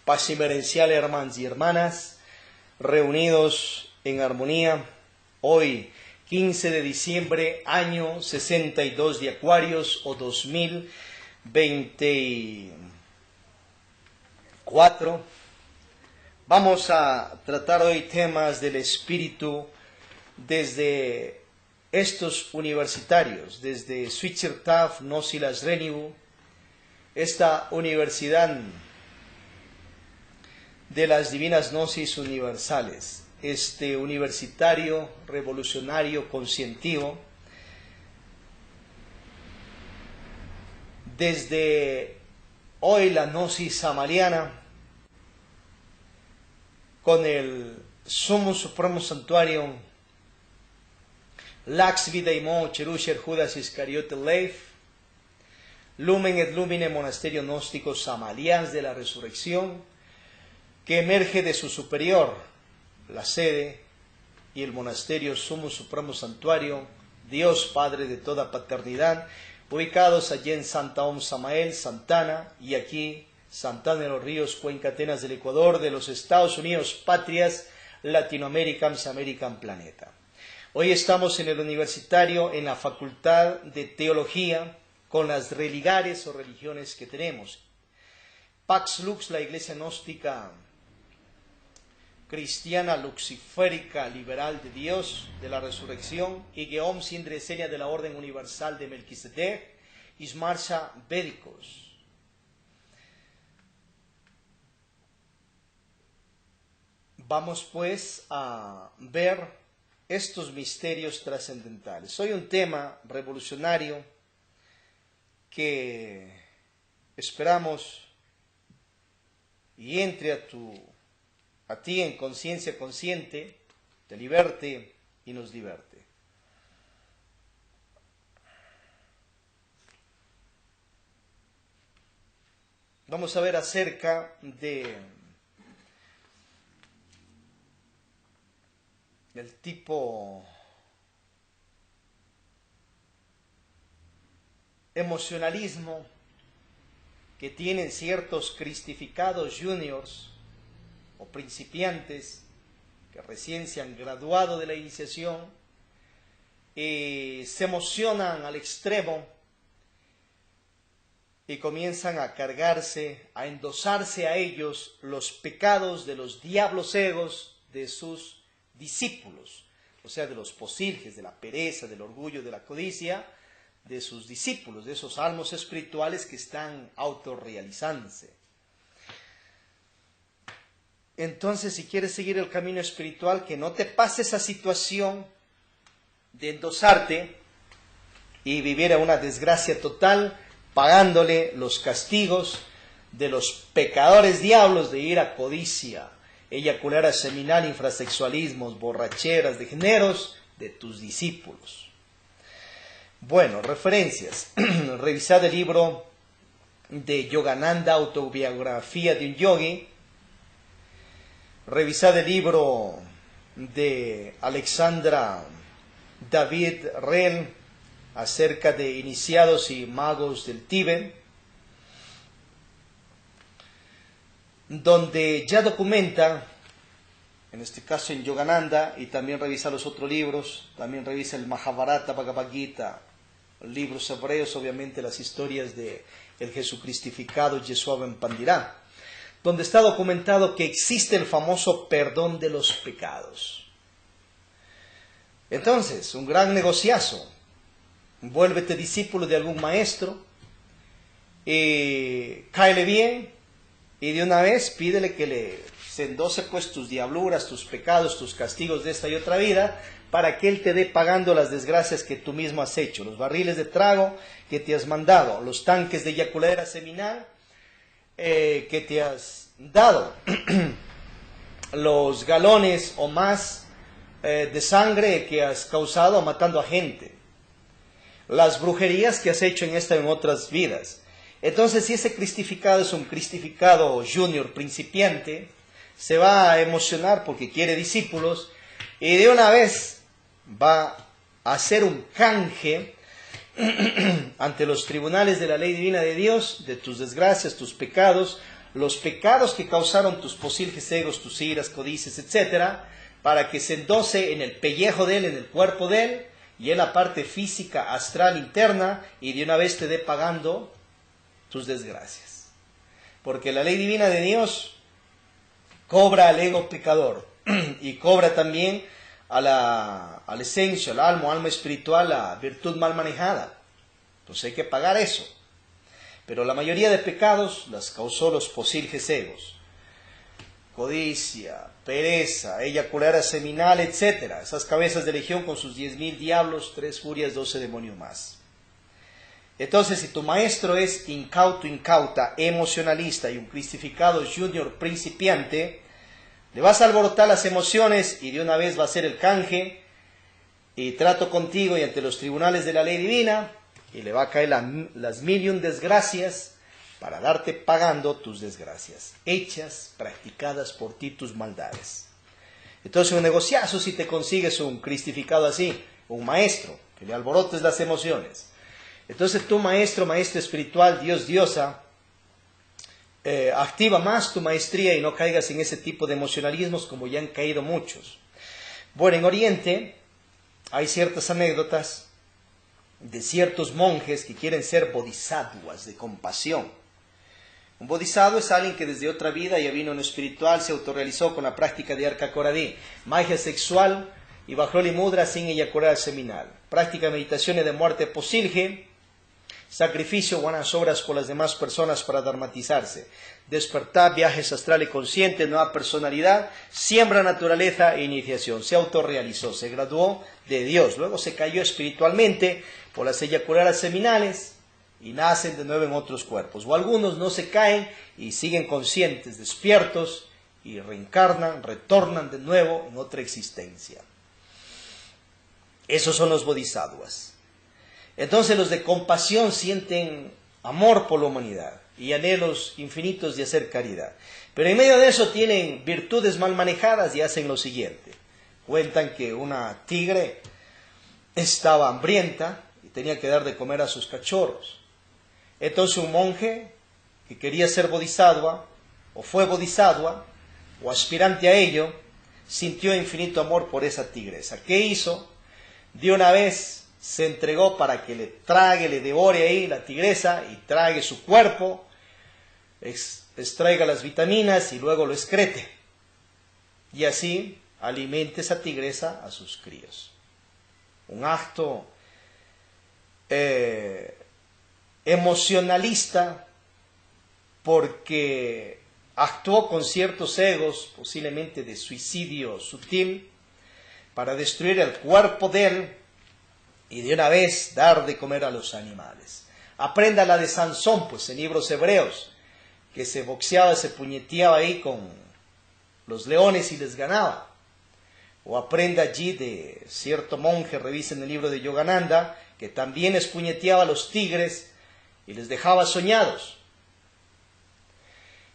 Paz y merencial, hermanos y hermanas, reunidos en armonía, hoy 15 de diciembre, año 62 de Acuarios o 2024. Vamos a tratar hoy temas del espíritu desde estos universitarios, desde Zwitsertaf, Nosilas Reniu, esta universidad de las divinas gnosis universales, este universitario revolucionario conscientivo, desde hoy la gnosis samariana, con el sumo supremo santuario Lax Vidaimo Cherusher Judas Iscariote Leif, Lumen et Lumine Monasterio Gnóstico Samalians de la Resurrección, que emerge de su superior, la sede y el monasterio Sumo Supremo Santuario, Dios Padre de toda paternidad, ubicados allí en Santa Om Samael, Santana, y aquí Santana de los Ríos, Cuenca Atenas del Ecuador, de los Estados Unidos, patrias, Latinoamérica, American Planeta. Hoy estamos en el universitario, en la Facultad de Teología, con las religares o religiones que tenemos. Pax Lux, la Iglesia Gnóstica Cristiana Luciférica Liberal de Dios, de la Resurrección, y Geom Sindresenia de la Orden Universal de Melquisedec, Ismarsha Védicos. Vamos pues a ver estos misterios trascendentales. Hoy un tema revolucionario que esperamos y entre a ti en conciencia consciente, te liberte y nos diverte. Vamos a ver acerca del tipo emocionalismo que tienen ciertos cristificados juniors o principiantes que recién se han graduado de la iniciación y se emocionan al extremo y comienzan a cargarse, a endosarse a ellos los pecados de los diablos egos de sus discípulos, o sea, de los posilges, de la pereza, del orgullo, de la codicia, de sus discípulos, de esos almas espirituales que están autorrealizándose. Entonces, si quieres seguir el camino espiritual, que no te pase esa situación de endosarte y vivir a una desgracia total, pagándole los castigos de los pecadores diablos de ira, codicia, eyacular seminal, infrasexualismos, borracheras, degeneros de tus discípulos. Bueno, referencias. Revisad el libro de Yogananda, Autobiografía de un Yogi. Revisad el libro de Alexandra David Rell acerca de iniciados y magos del Tíbet, donde ya documenta, en este caso en Yogananda, y también revisa los otros libros, también revisa el Mahabharata, Bhagavad Gita, libros hebreos, obviamente las historias de el Jesucristificado Yeshua Ben Pandirá, donde está documentado que existe el famoso perdón de los pecados. Entonces, un gran negociazo. Vuélvete discípulo de algún maestro, cáele bien, y de una vez pídele que se endose pues tus diabluras, tus pecados, tus castigos de esta y otra vida, para que Él te dé pagando las desgracias que tú mismo has hecho, los barriles de trago que te has mandado, los tanques de eyaculadera seminal que te has dado, los galones o más de sangre que has causado matando a gente, las brujerías que has hecho en esta y en otras vidas. Entonces, si ese cristificado es un cristificado junior principiante, se va a emocionar porque quiere discípulos y de una vez va a hacer un canje ante los tribunales de la ley divina de Dios, de tus desgracias, tus pecados, los pecados que causaron tus posibles egos, tus iras, codicias, etcétera, para que se endose en el pellejo de él, en el cuerpo de él, y en la parte física, astral, interna, y de una vez te dé pagando tus desgracias. Porque la ley divina de Dios cobra al ego pecador, y cobra también a la esencia, al alma espiritual, la virtud mal manejada. Entonces hay que pagar eso. Pero la mayoría de pecados las causó los posibles egos. Codicia, pereza, eyacular seminal, etc. Esas cabezas de legión con sus 10,000 diablos, 3 furias, 12 demonios más. Entonces, si tu maestro es incauto, incauta, emocionalista y un cristificado junior principiante, le vas a alborotar las emociones y de una vez va a hacer el canje y trato contigo y ante los tribunales de la ley divina, y le va a caer las 1,000,000 desgracias para darte pagando tus desgracias, hechas, practicadas por ti tus maldades. Entonces un negociazo si te consigues un cristificado así, un maestro, que le alborotes las emociones. Entonces tu maestro espiritual, Dios, diosa, activa más tu maestría y no caigas en ese tipo de emocionalismos como ya han caído muchos. Bueno, en Oriente hay ciertas anécdotas de ciertos monjes que quieren ser bodhisattvas de compasión. Un bodhisattva es alguien que desde otra vida ya vino en lo espiritual, se autorrealizó con la práctica de Arca Coradí, magia sexual y Bajroli Mudra sin eyacular seminal, práctica de meditaciones de muerte posilge, sacrificio, buenas obras por las demás personas para dramatizarse, despertar, viajes astrales conscientes, nueva personalidad, siembra naturaleza e iniciación. Se autorrealizó, se graduó de Dios, luego se cayó espiritualmente por las eyaculares seminales y nacen de nuevo en otros cuerpos. O algunos no se caen y siguen conscientes, despiertos y reencarnan, retornan de nuevo en otra existencia. Esos son los bodhisattvas. Entonces los de compasión sienten amor por la humanidad y anhelos infinitos de hacer caridad. Pero en medio de eso tienen virtudes mal manejadas y hacen lo siguiente. Cuentan que una tigre estaba hambrienta y tenía que dar de comer a sus cachorros. Entonces un monje que quería ser bodhisattva, o fue bodhisattva, o aspirante a ello, sintió infinito amor por esa tigresa. ¿Qué hizo? De una vez se entregó para que le trague, le devore ahí la tigresa y trague su cuerpo, extraiga las vitaminas y luego lo excrete. Y así alimente esa tigresa a sus críos. Un acto emocionalista porque actuó con ciertos egos, posiblemente de suicidio sutil, para destruir el cuerpo de él y de una vez dar de comer a los animales. Aprenda la de Sansón, pues en libros hebreos, que se boxeaba, se puñeteaba ahí con los leones y les ganaba. O aprenda allí de cierto monje, revisen el libro de Yogananda, que también espuñeteaba a los tigres y les dejaba soñados.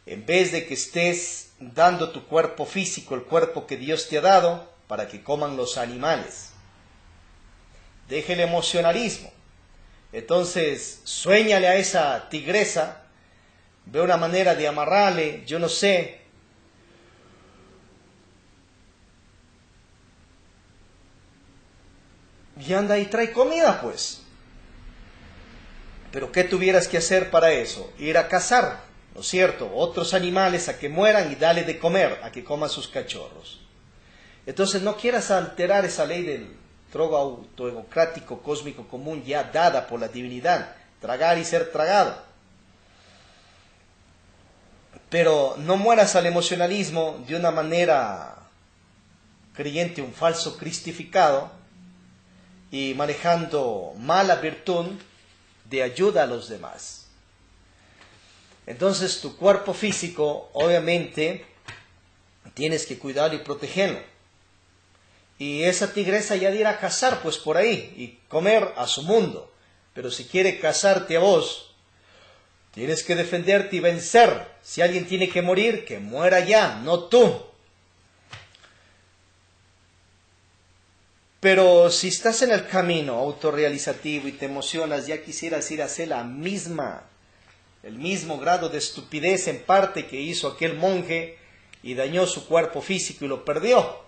En vez de que estés dando tu cuerpo físico, el cuerpo que Dios te ha dado, para que coman los animales. Deje el emocionalismo. Entonces, suéñale a esa tigresa, ve una manera de amarrarle, yo no sé, y anda y trae comida, pues. Pero ¿qué tuvieras que hacer para eso? Ir a cazar, ¿no es cierto? Otros animales a que mueran y darle de comer, a que coman sus cachorros. Entonces no quieras alterar esa ley del trogo autodemocrático cósmico común ya dada por la divinidad, tragar y ser tragado. Pero no mueras al emocionalismo de una manera creyente, un falso cristificado, y manejando mala virtud de ayuda a los demás. Entonces tu cuerpo físico, obviamente, tienes que cuidarlo y protegerlo. Y esa tigresa ya de ir a cazar, pues por ahí, y comer a su mundo. Pero si quiere cazarte a vos, tienes que defenderte y vencer. Si alguien tiene que morir, que muera ya, no tú. Pero si estás en el camino autorrealizativo y te emocionas, ya quisieras ir a hacer la misma el mismo grado de estupidez en parte que hizo aquel monje y dañó su cuerpo físico y lo perdió.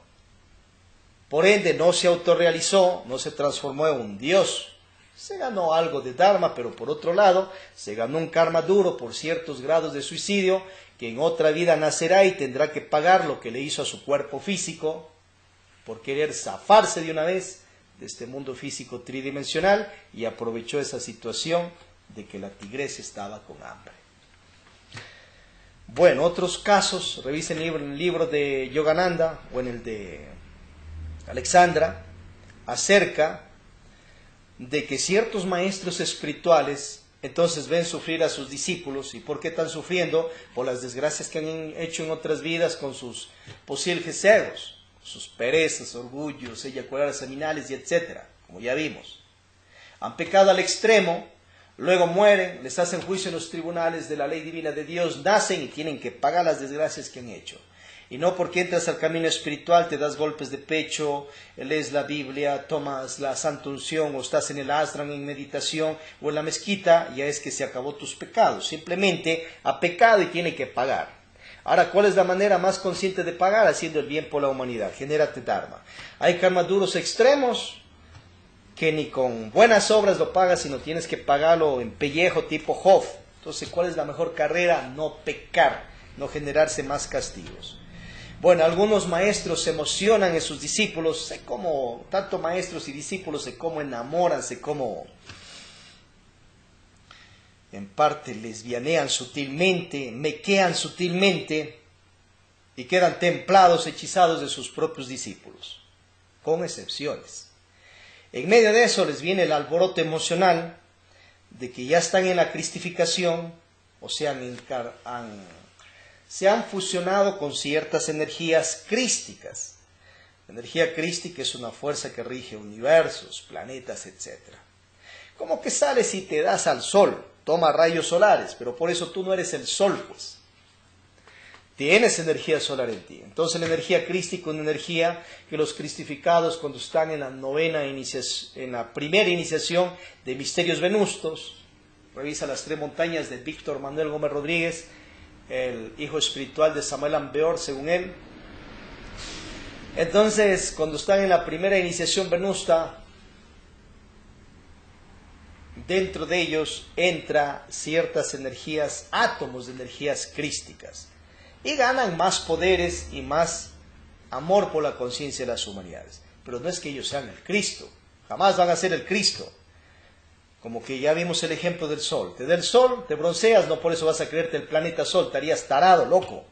Por ende, no se autorrealizó, no se transformó en un dios. Se ganó algo de dharma, pero por otro lado, se ganó un karma duro por ciertos grados de suicidio, que en otra vida nacerá y tendrá que pagar lo que le hizo a su cuerpo físico, por querer zafarse de una vez de este mundo físico tridimensional, y aprovechó esa situación de que la tigresa estaba con hambre. Bueno, otros casos, revisen el libro de Yogananda o en el de Alexandra, acerca de que ciertos maestros espirituales entonces ven sufrir a sus discípulos. ¿Y por qué están sufriendo? Por las desgracias que han hecho en otras vidas con sus posibles egos, sus perezas, orgullos, eyaculares seminales y etcétera, como ya vimos. Han pecado al extremo, luego mueren, les hacen juicio en los tribunales de la ley divina de Dios, nacen y tienen que pagar las desgracias que han hecho. Y no porque entras al camino espiritual, te das golpes de pecho, lees la Biblia, tomas la Santa Unción o estás en el ashram en meditación o en la mezquita, ya es que se acabó tus pecados. Simplemente ha pecado y tiene que pagar. Ahora, ¿cuál es la manera más consciente de pagar? Haciendo el bien por la humanidad. Genérate dharma. Hay karma duros extremos que ni con buenas obras lo pagas, sino tienes que pagarlo en pellejo tipo Job. Entonces, ¿cuál es la mejor carrera? No pecar, no generarse más castigos. Bueno, algunos maestros se emocionan en sus discípulos, sé cómo, tanto maestros y discípulos, sé cómo enamoran, sé cómo en parte lesbianean sutilmente, mequean sutilmente y quedan templados, hechizados de sus propios discípulos, con excepciones. En medio de eso les viene el alboroto emocional de que ya están en la cristificación, o sea, se han fusionado con ciertas energías crísticas. La energía crística es una fuerza que rige universos, planetas, etc. Como que sales y te das al sol, toma rayos solares, pero por eso tú no eres el sol, pues. Tienes energía solar en ti. Entonces la energía crística es una energía que los cristificados, cuando están en la primera iniciación de misterios venustos, revisa las 3 montañas de Víctor Manuel Gómez Rodríguez, el hijo espiritual de Samuel Ambeor, según él. Entonces, cuando están en la primera iniciación venusta, dentro de ellos entra ciertas energías, átomos de energías crísticas, y ganan más poderes y más amor por la conciencia de las humanidades. Pero no es que ellos sean el Cristo, jamás van a ser el Cristo. Como que ya vimos el ejemplo del sol. Te da el sol, te bronceas, no por eso vas a creerte el planeta sol, estarías tarado, loco.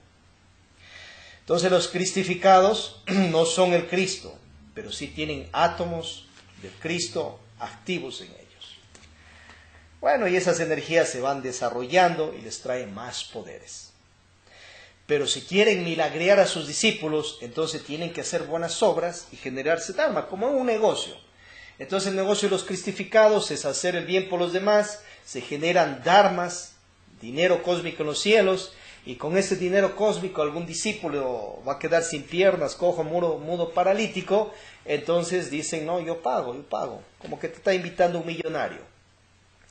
Entonces los cristificados no son el Cristo, pero sí tienen átomos del Cristo activos en ellos. Bueno, y esas energías se van desarrollando y les traen más poderes. Pero si quieren milagrear a sus discípulos, entonces tienen que hacer buenas obras y generarse dharma, como en un negocio. Entonces el negocio de los cristificados es hacer el bien por los demás, se generan dharmas, dinero cósmico en los cielos, y con ese dinero cósmico algún discípulo va a quedar sin piernas, cojo, mudo, paralítico, entonces dicen, no, yo pago, como que te está invitando un millonario,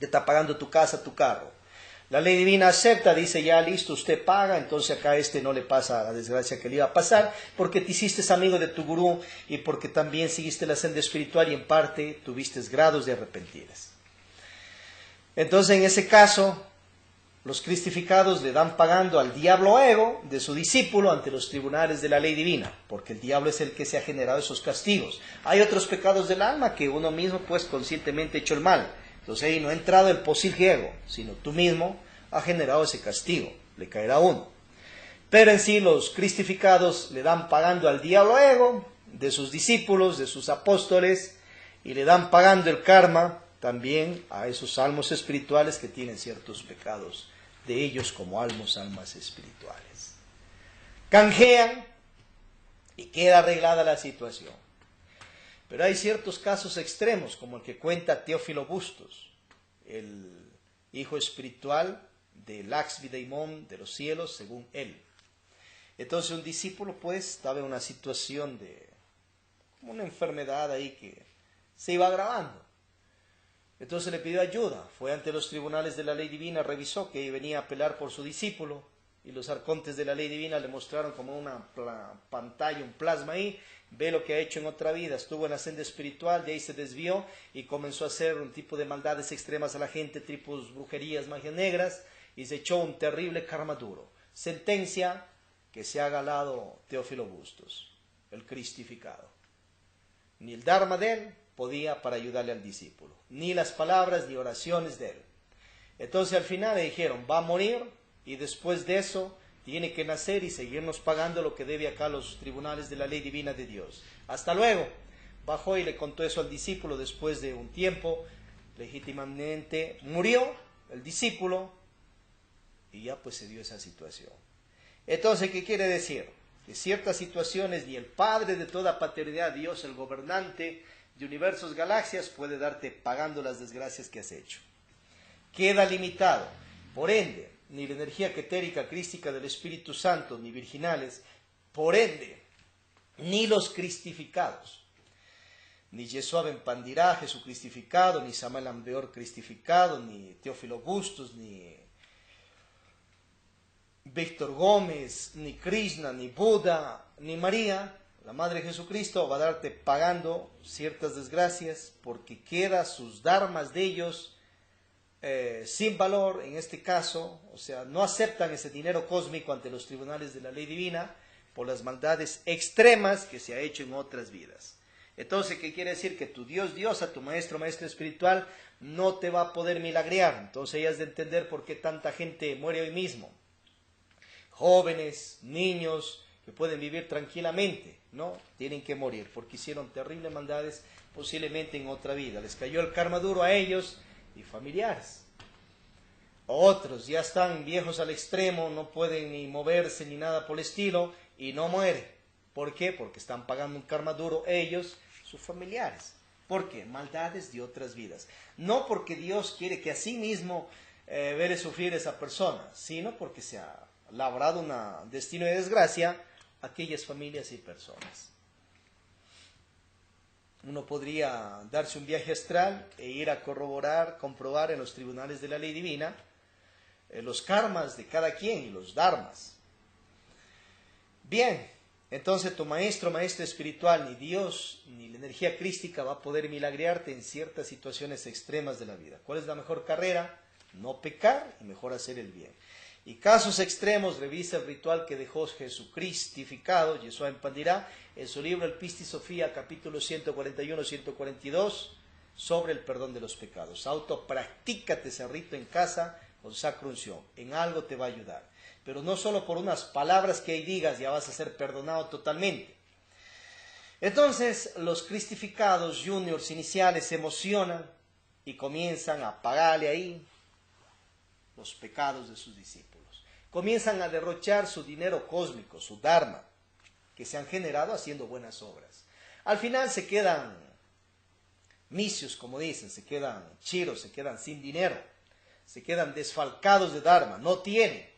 te está pagando tu casa, tu carro. La ley divina acepta, dice, ya listo, usted paga, entonces acá no le pasa la desgracia que le iba a pasar, porque te hiciste amigo de tu gurú y porque también seguiste la senda espiritual y en parte tuviste grados de arrepentidas. Entonces en ese caso, los cristificados le dan pagando al diablo ego de su discípulo ante los tribunales de la ley divina, porque el diablo es el que se ha generado esos castigos. Hay otros pecados del alma que uno mismo pues conscientemente ha hecho el mal. Entonces ahí no ha entrado el posible ego, sino tú mismo has generado ese castigo, le caerá a uno. Pero en sí los cristificados le dan pagando al diablo ego de sus discípulos, de sus apóstoles, y le dan pagando el karma también a esos almas espirituales que tienen ciertos pecados de ellos como almas espirituales. Canjean y queda arreglada la situación. Pero hay ciertos casos extremos, como el que cuenta Teófilo Bustos, el hijo espiritual de Laxmi Daimon de los cielos, según él. Entonces un discípulo pues estaba en una situación de una enfermedad ahí que se iba agravando. Entonces le pidió ayuda, fue ante los tribunales de la ley divina, revisó que venía a apelar por su discípulo, y los arcontes de la ley divina le mostraron como una pantalla, un plasma ahí, ve lo que ha hecho en otra vida, estuvo en la senda espiritual, de ahí se desvió y comenzó a hacer un tipo de maldades extremas a la gente, tipos brujerías, magias negras, y se echó un terrible karma duro. Sentencia que se ha galado Teófilo Bustos, el cristificado. Ni el dharma de él podía para ayudarle al discípulo, ni las palabras ni oraciones de él. Entonces al final le dijeron, va a morir y después de eso tiene que nacer y seguirnos pagando lo que debe acá a los tribunales de la ley divina de Dios. Hasta luego. Bajó y le contó eso al discípulo. Después de un tiempo, legítimamente murió el discípulo y ya pues se dio esa situación. Entonces, ¿qué quiere decir? Que ciertas situaciones ni el Padre de toda paternidad, Dios, el gobernante de universos, galaxias, puede darte pagando las desgracias que has hecho. Queda limitado. Por ende, ni la energía ketérica crística del Espíritu Santo, ni virginales, por ende, ni los cristificados, ni Yeshua ben Pandirá, Jesús cristificado, ni Samuel Ambeor cristificado, ni Teófilo Bustos, ni Víctor Gómez, ni Krishna, ni Buda, ni María, la Madre de Jesucristo, va a darte pagando ciertas desgracias porque queda sus dharmas de ellos sin valor en este caso, o sea, no aceptan ese dinero cósmico ante los tribunales de la ley divina por las maldades extremas que se ha hecho en otras vidas. Entonces, ¿qué quiere decir? Que tu Dios, a tu maestro espiritual, no te va a poder milagrear. Entonces, hayas de entender por qué tanta gente muere hoy mismo. Jóvenes, niños, que pueden vivir tranquilamente, ¿no? Tienen que morir porque hicieron terribles maldades posiblemente en otra vida. Les cayó el karma duro a ellos y familiares. Otros ya están viejos al extremo, no pueden ni moverse ni nada por el estilo y no mueren. ¿Por qué? Porque están pagando un karma duro ellos, sus familiares. ¿Por qué? Maldades de otras vidas. No porque Dios quiere que así mismo vere sufrir a esa persona, sino porque se ha labrado un destino de desgracia a aquellas familias y personas. Uno podría darse un viaje astral e ir a comprobar en los tribunales de la ley divina los karmas de cada quien y los dharmas. Bien, entonces tu maestro espiritual, ni Dios, ni la energía crística va a poder milagrearte en ciertas situaciones extremas de la vida. ¿Cuál es la mejor carrera? No pecar y mejor hacer el bien. Y casos extremos, revisa el ritual que dejó Jesucristificado, Yeshua ben Pandirá, en su libro El Pisti Sofía, capítulo 141-142, sobre el perdón de los pecados. Practícate ese rito en casa con sacra unción, en algo te va a ayudar. Pero no solo por unas palabras que ahí digas ya vas a ser perdonado totalmente. Entonces los cristificados, juniors, iniciales, se emocionan y comienzan a pagarle ahí los pecados de sus discípulos. Comienzan a derrochar su dinero cósmico, su dharma, que se han generado haciendo buenas obras. Al final se quedan misios, como dicen, se quedan chiros, se quedan sin dinero, se quedan desfalcados de dharma, no tienen.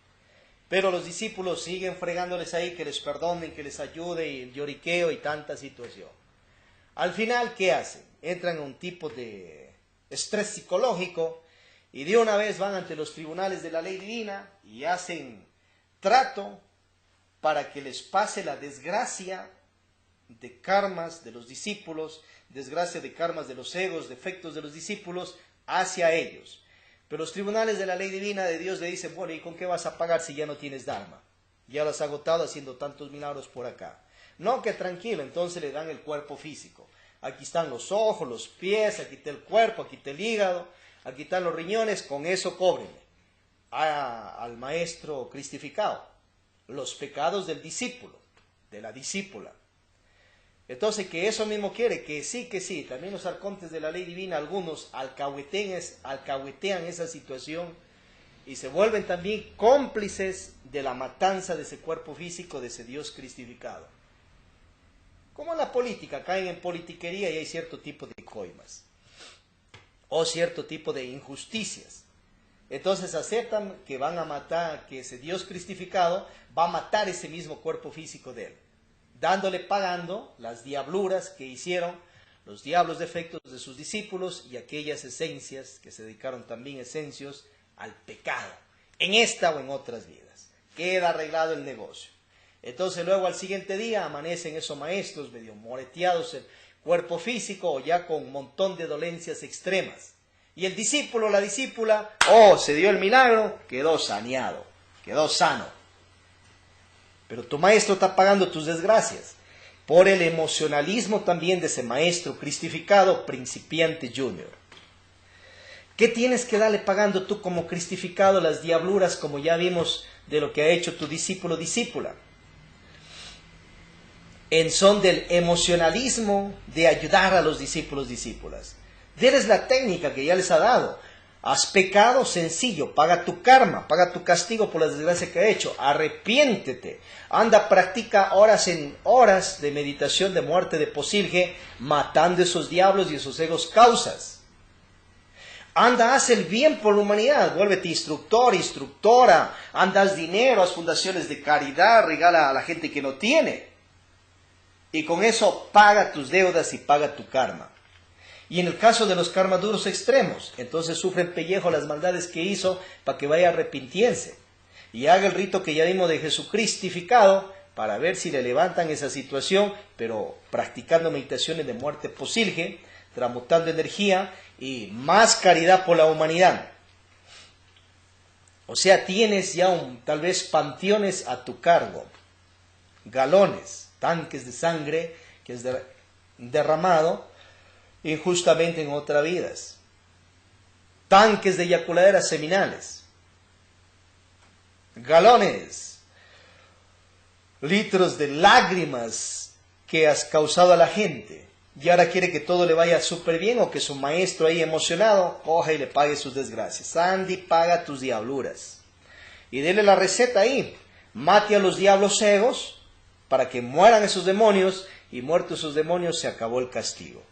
Pero los discípulos siguen fregándoles ahí que les perdonen, que les ayude, y el lloriqueo y tanta situación. Al final, ¿qué hacen? Entran en un tipo de estrés psicológico y de una vez van ante los tribunales de la ley divina y hacen trato para que les pase la desgracia de karmas de los discípulos, desgracia de karmas de los egos, defectos de los discípulos hacia ellos. Pero los tribunales de la ley divina de Dios le dicen, bueno, ¿y con qué vas a pagar si ya no tienes dharma? Ya lo has agotado haciendo tantos milagros por acá. No, que tranquilo, entonces le dan el cuerpo físico. Aquí están los ojos, los pies, aquí está el cuerpo, aquí está el hígado, aquí están los riñones, con eso cóbrenle al maestro cristificado los pecados del discípulo, de la discípula. Entonces, que eso mismo quiere, que sí, también los arcontes de la ley divina, algunos alcahuetean esa situación y se vuelven también cómplices de la matanza de ese cuerpo físico, de ese Dios cristificado. Como en la política, caen en politiquería y hay cierto tipo de coimas o cierto tipo de injusticias. Entonces aceptan que van a matar, que ese Dios cristificado va a matar ese mismo cuerpo físico de él, pagando las diabluras que hicieron los diablos defectos de sus discípulos y aquellas esencias que se dedicaron también esencios al pecado, en esta o en otras vidas. Queda arreglado el negocio. Entonces luego al siguiente día amanecen esos maestros medio moreteados el cuerpo físico o ya con un montón de dolencias extremas. Y el discípulo, la discípula, se dio el milagro, quedó saneado, quedó sano. Pero tu maestro está pagando tus desgracias por el emocionalismo también de ese maestro cristificado, principiante junior. ¿Qué tienes que darle pagando tú como cristificado las diabluras, como ya vimos de lo que ha hecho tu discípulo discípula? En son del emocionalismo de ayudar a los discípulos discípulas. Dales la técnica que ya les ha dado. Has pecado, sencillo, paga tu karma, paga tu castigo por la desgracia que ha hecho, arrepiéntete, anda, practica horas en horas de meditación de muerte de posilge, matando esos diablos y esos egos causas. Anda, haz el bien por la humanidad, vuélvete instructor, instructora, anda, haz dinero, haz fundaciones de caridad, regala a la gente que no tiene. Y con eso paga tus deudas y paga tu karma. Y en el caso de los karmaduros extremos, entonces sufren pellejo las maldades que hizo para que vaya a arrepintiense. Y haga el rito que ya vimos de Jesucristificado para ver si le levantan esa situación, pero practicando meditaciones de muerte posilge, transmutando energía y más caridad por la humanidad. O sea, tienes ya tal vez panteones a tu cargo, galones, tanques de sangre que es derramado injustamente en otras vidas, tanques de eyaculaderas seminales, galones, litros de lágrimas que has causado a la gente, y ahora quiere que todo le vaya súper bien, o que su maestro ahí emocionado coja y le pague sus desgracias. Andy, paga tus diabluras, y dele la receta ahí, mate a los diablos egos, para que mueran esos demonios, y muertos esos demonios se acabó el castigo.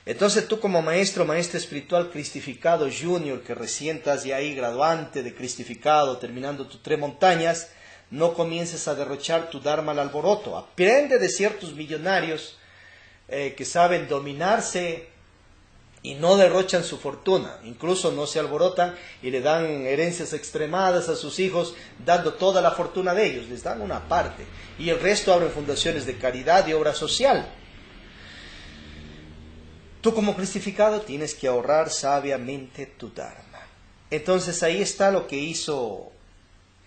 Entonces tú como maestro espiritual cristificado junior, que recién estás ya ahí graduante de cristificado, terminando tus 3 montañas, no comiences a derrochar tu dharma al alboroto. Aprende de ciertos millonarios que saben dominarse y no derrochan su fortuna. Incluso no se alborotan y le dan herencias extremadas a sus hijos, dando toda la fortuna de ellos. Les dan una parte y el resto abren fundaciones de caridad y obra social. Tú como cristificado tienes que ahorrar sabiamente tu dharma. Entonces ahí está lo que hizo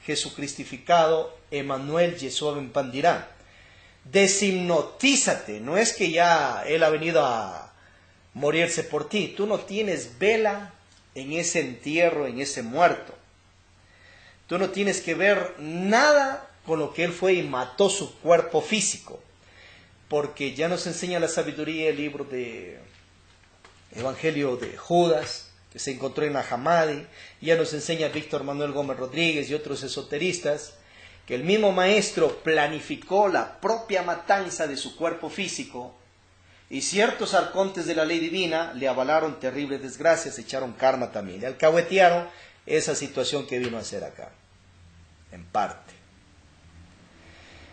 Jesucristificado Emmanuel Yeshua Ben Pandirá. Deshipnotízate, no es que ya Él ha venido a morirse por ti. Tú no tienes vela en ese entierro, en ese muerto. Tú no tienes que ver nada con lo que Él fue y mató su cuerpo físico. Porque ya nos enseña la sabiduría el libro de Evangelio de Judas, que se encontró en Nahamadi, ya nos enseña Víctor Manuel Gómez Rodríguez y otros esoteristas, que el mismo maestro planificó la propia matanza de su cuerpo físico, y ciertos arcontes de la ley divina le avalaron terribles desgracias, echaron karma también, le alcahuetearon esa situación que vino a hacer acá, en parte.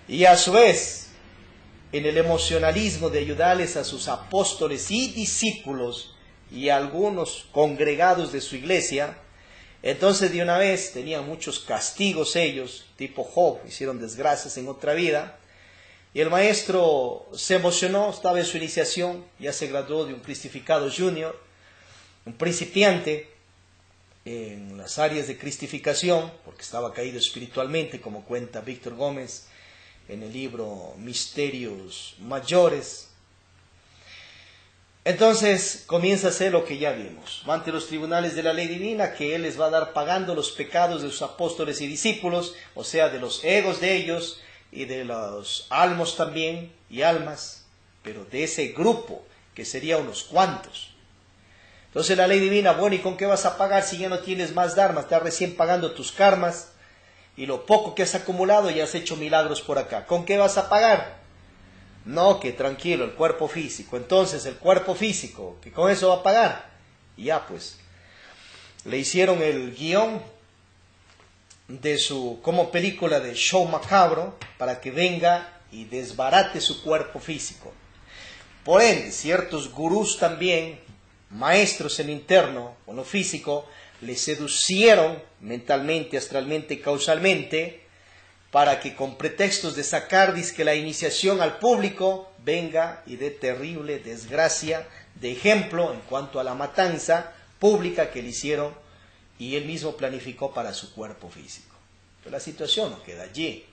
Y a su vez, en el emocionalismo de ayudarles a sus apóstoles y discípulos y a algunos congregados de su iglesia, entonces de una vez tenían muchos castigos ellos, tipo Job, hicieron desgracias en otra vida, y el maestro se emocionó, estaba en su iniciación, ya se graduó de un cristificado junior, un principiante en las áreas de cristificación, porque estaba caído espiritualmente, como cuenta Víctor Gómez en el libro Misterios Mayores. Entonces comienza a hacer lo que ya vimos. Va ante los tribunales de la ley divina, que Él les va a dar pagando los pecados de sus apóstoles y discípulos, o sea, de los egos de ellos y de los almos también, y almas, pero de ese grupo, que sería unos cuantos. Entonces la ley divina, bueno, ¿y con qué vas a pagar si ya no tienes más dharma? Estás recién pagando tus karmas, y lo poco que has acumulado ya has hecho milagros por acá. ¿Con qué vas a pagar? No, que tranquilo, el cuerpo físico. Entonces el cuerpo físico, que con eso va a pagar. Y ya pues, le hicieron el guión de su, como película de show macabro, para que venga y desbarate su cuerpo físico. Por ende, ciertos gurús también, maestros en interno, o en lo físico, le seducieron mentalmente, astralmente, causalmente, para que con pretextos de sacar dizque la iniciación al público, venga y dé terrible desgracia de ejemplo en cuanto a la matanza pública que le hicieron y él mismo planificó para su cuerpo físico. Pero la situación no queda allí.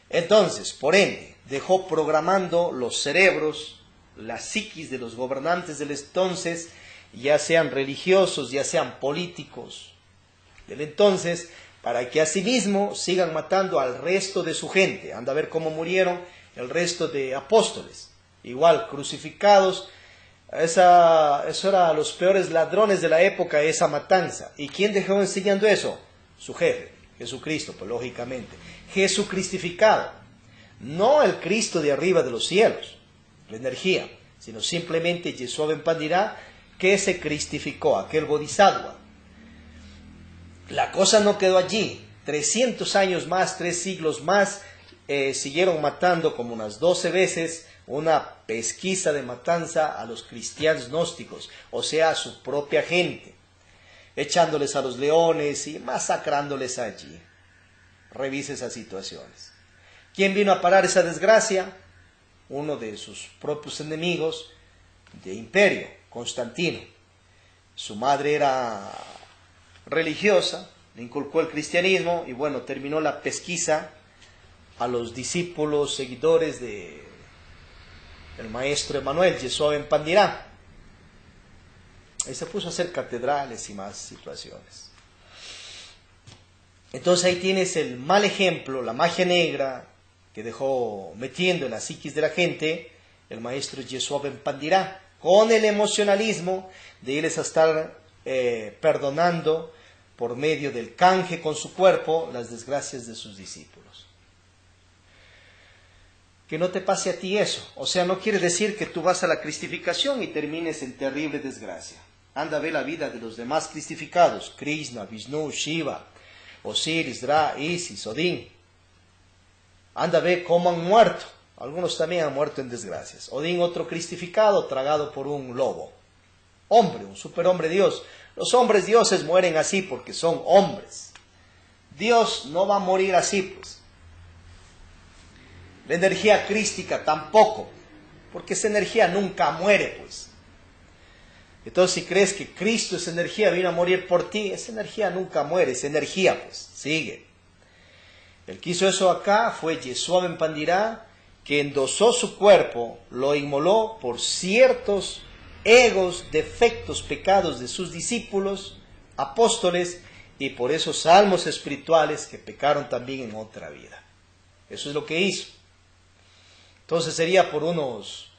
Entonces, por ende, dejó programando los cerebros, la psiquis de los gobernantes del entonces, ya sean religiosos, ya sean políticos del entonces, para que asimismo sigan matando al resto de su gente. Anda a ver cómo murieron el resto de apóstoles, igual crucificados. Eso era los peores ladrones de la época, esa matanza. ¿Y quién dejó enseñando eso? Su jefe, Jesucristo, pues lógicamente. Jesucristificado. No el Cristo de arriba de los cielos, la energía, sino simplemente Yeshua ben Pandirá, que se cristificó, aquel bodhisattva. La cosa no quedó allí. 300 años más, 3 siglos más, siguieron matando como unas 12 veces, una pesquisa de matanza a los cristianos gnósticos, o sea, a su propia gente, echándoles a los leones y masacrándoles allí. Revise esas situaciones. ¿Quién vino a parar esa desgracia? Uno de sus propios enemigos de imperio, Constantino. Su madre era religiosa, le inculcó el cristianismo y bueno, terminó la pesquisa a los discípulos, seguidores del maestro Emanuel, Yeshua ben Pandirá. Y se puso a hacer catedrales y más situaciones. Entonces ahí tienes el mal ejemplo, la magia negra que dejó metiendo en la psiquis de la gente el maestro Yeshua ben Pandirá, con el emocionalismo de irles a estar perdonando por medio del canje con su cuerpo las desgracias de sus discípulos. Que no te pase a ti eso. O sea, no quiere decir que tú vas a la cristificación y termines en terrible desgracia. Anda a ver la vida de los demás cristificados, Krishna, Vishnu, Shiva, Osiris, Ra, Isis, Odín. Anda a ver cómo han muerto. Algunos también han muerto en desgracias. Odín, otro cristificado, tragado por un lobo. Hombre, un superhombre Dios. Los hombres dioses mueren así porque son hombres. Dios no va a morir así, pues. La energía crística tampoco, porque esa energía nunca muere, pues. Entonces, si crees que Cristo, esa energía, vino a morir por ti, esa energía nunca muere, esa energía, pues, sigue. El que hizo eso acá fue Yeshua ben Pandirá, que endosó su cuerpo, lo inmoló por ciertos egos, defectos, pecados de sus discípulos, apóstoles, y por esos salmos espirituales que pecaron también en otra vida. Eso es lo que hizo. Entonces sería por unos